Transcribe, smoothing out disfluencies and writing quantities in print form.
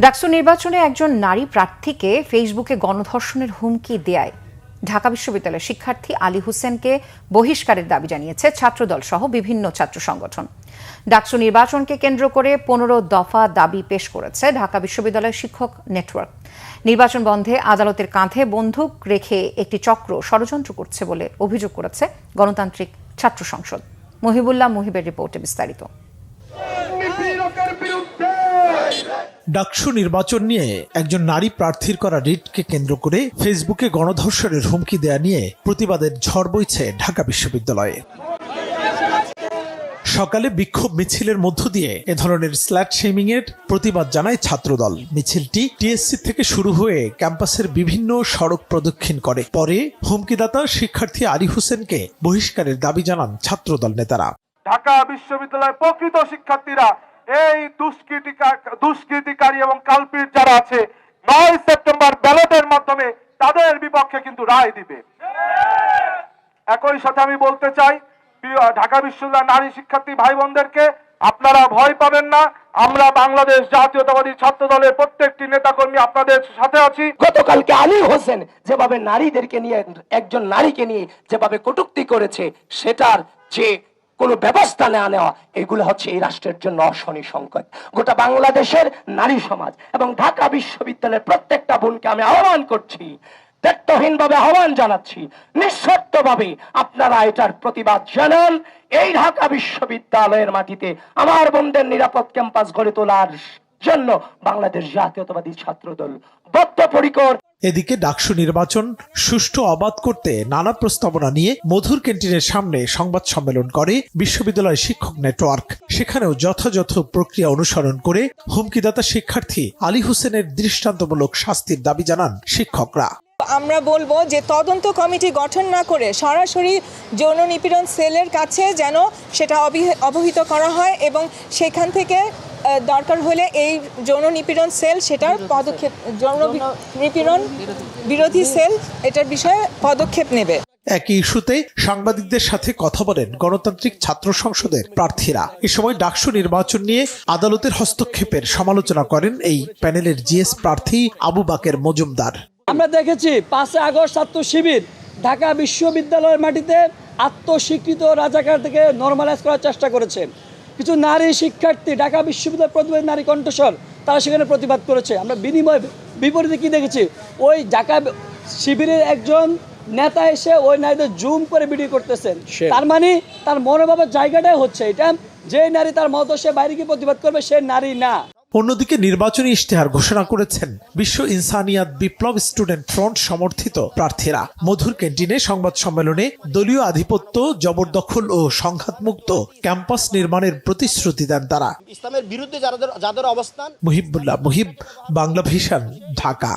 ডাকসু নির্বাচনে একজন নারী প্রার্থীকে ফেসবুকে গণধর্ষণের হুমকি দেয়ায় ঢাকা বিশ্ববিদ্যালয়ের শিক্ষার্থী আলী হোসেনকে বহিষ্কারের দাবি জানিয়েছে ছাত্রদল সহ বিভিন্ন ছাত্র সংগঠন। ডাকসু নির্বাচনকে কেন্দ্র করে 15 দফা দাবি পেশ করেছে ঢাকা বিশ্ববিদ্যালয়ের শিক্ষক নেটওয়ার্ক। নির্বাচন বন্ধে আদালতের কাঁধে বন্দুক রেখে একটি চক্র ষড়যন্ত্র করছে বলে অভিযোগ করেছে গণতান্ত্রিক ছাত্র সংসদ। মহিবুল্লাহ মুহিবের রিপোর্টে বিস্তারিত। ডাকসু নির্বাচন নিয়ে একজন নারী প্রার্থীর করা রিটকে কেন্দ্র করে ফেসবুকে গণধর্ষণের হুমকি দেয়া নিয়ে প্রতিবাদের ঝড় বইছে ঢাকা বিশ্ববিদ্যালয়ে। সকালে বিক্ষোভ মিছিলের মধ্য দিয়ে এ ধরনের স্ল্যাট শেমিং এর প্রতিবাদ জানায় ছাত্রদল। মিছিলটি টিএসসি থেকে শুরু হয়ে ক্যাম্পাসের বিভিন্ন সড়ক প্রদক্ষিণ করে। পরে হুমকিদাতা শিক্ষার্থী আলী হোসেনকে বহিষ্কারের দাবি জানান ছাত্রদল নেতারা। ঢাকা বিশ্ববিদ্যালয়ের প্রকৃত শিক্ষার্থীরা এই দুষ্কৃতিকারী এবং কালপিট যারা আছে 9 সেপ্টেম্বর ব্যালটের মাধ্যমে তাদের বিপক্ষে কিন্তু রায় দিবে। একই সাথে আমি বলতে চাই ঢাকা বিশ্ববিদ্যালয়ের নারী শিক্ষার্থী ভাই বোনদেরকে, আপনারা ভয় পাবেন না। আমরা বাংলাদেশ জাতীয়তাবাদী ছাত্র দলের প্রত্যেকটি নেতাকর্মী আপনাদের সাথে আছি। গতকালকে আলী হোসেন যেভাবে নারীদেরকে নিয়ে, একজন নারীকে নিয়ে যেভাবে কটূক্তি করেছে, সেটার যে কোনো ব্যবস্থা না নেওয়া, এগুলো হচ্ছে এই রাষ্ট্রের জন্য অশনি সংকট। গোটা বাংলাদেশের নারী সমাজ এবং ঢাকা বিশ্ববিদ্যালয়ের প্রত্যেকটা বোনকে আমি আহ্বান করছি, দায়িত্বহীনভাবে আহ্বান জানাচ্ছি, নিঃশর্তভাবে আপনারা এটার প্রতিবাদ জানান। এই ঢাকা বিশ্ববিদ্যালয়ের মাটিতে আমার বোনদের নিরাপদ ক্যাম্পাস গড়ে তোলার জন্য বাংলাদেশ জাতীয়তাবাদী ছাত্রদল বদ্ধপরিকর। এদিকে ডাকসু নির্বাচন সুষ্ঠু অবাধ করতে নানা প্রস্তাবনা নিয়ে মধুর ক্যান্টিনের সামনে সংবাদ সম্মেলন করে বিশ্ববিদ্যালয় শিক্ষক নেটওয়ার্ক। সেখানেও যথাযথ প্রক্রিয়া অনুসরণ করে হুমকিদাতা শিক্ষার্থী আলী হোসেনের দৃষ্টান্তমূলক শাস্তির দাবি জানান শিক্ষকরা। আমরা বলবো যে তদন্ত কমিটি গঠন না করে সরাসরি যৌন নিপীড়ন সেলের কাছে যেন সেটা অবহিত করা হয় এবং সেখান থেকে দরকার হলে এই যৌন নিপীড়ন সেল সেটার পদক্ষেপ, যৌন নিপীড়ন বিরোধী সেল এটার বিষয়ে পদক্ষেপ নেবে। একই ইস্যুতে সাংবাদিকদের সাথে কথা বলেন গণতান্ত্রিক ছাত্র সংসদের প্রার্থীরা। এ সময় ডাকসু নির্বাচন নিয়ে আদালতের হস্তক্ষেপের সমালোচনা করেন এই প্যানেলের জিএস প্রার্থী আবু বাকের মজুমদার। আমরা দেখেছি 5 আগস্ট ছাত্র শিবির ঢাকা বিশ্ববিদ্যালয়ের মাটিতে আত্মস্বীকৃত রাজাকার থেকে নরমালাইজ করার চেষ্টা করেছে। কিছু নারী শিক্ষার্থী ঢাকা বিশ্ববিদ্যালয় প্রতিবাদী নারী কণ্ঠস্বর তারা সেখানে প্রতিবাদ করেছে। আমরা বিপরীতে কি দেখেছি, ওই ঢাকা শিবিরের একজন নেতা এসে ওই নারীদের জুম করে ভিডিও করতেছেন। তার মানে তার মনোভাবের জায়গাটাই হচ্ছে এটা, যে নারী তার মতো সে বাইরে গিয়ে প্রতিবাদ করবে সে নারী না। অন্যদিকে নির্বাচনী ইশতেহার ঘোষণা করেছেন বিশ্ব ইনসানিয়াত বিপ্লব স্টুডেন্ট ফ্রন্ট সমর্থিত প্রার্থীরা। মধুর ক্যান্টিনে সংবাদ সম্মেলনে দলীয় আধিপত্য, জবরদখল ও সংঘাতমুক্ত ক্যাম্পাস নির্মাণের প্রতিশ্রুতি দেন তারা। ইসলামের বিরুদ্ধে যাদের অবস্থান। মুহিবুল্লাহ মুহিব, বাংলা ভিশন, ঢাকা।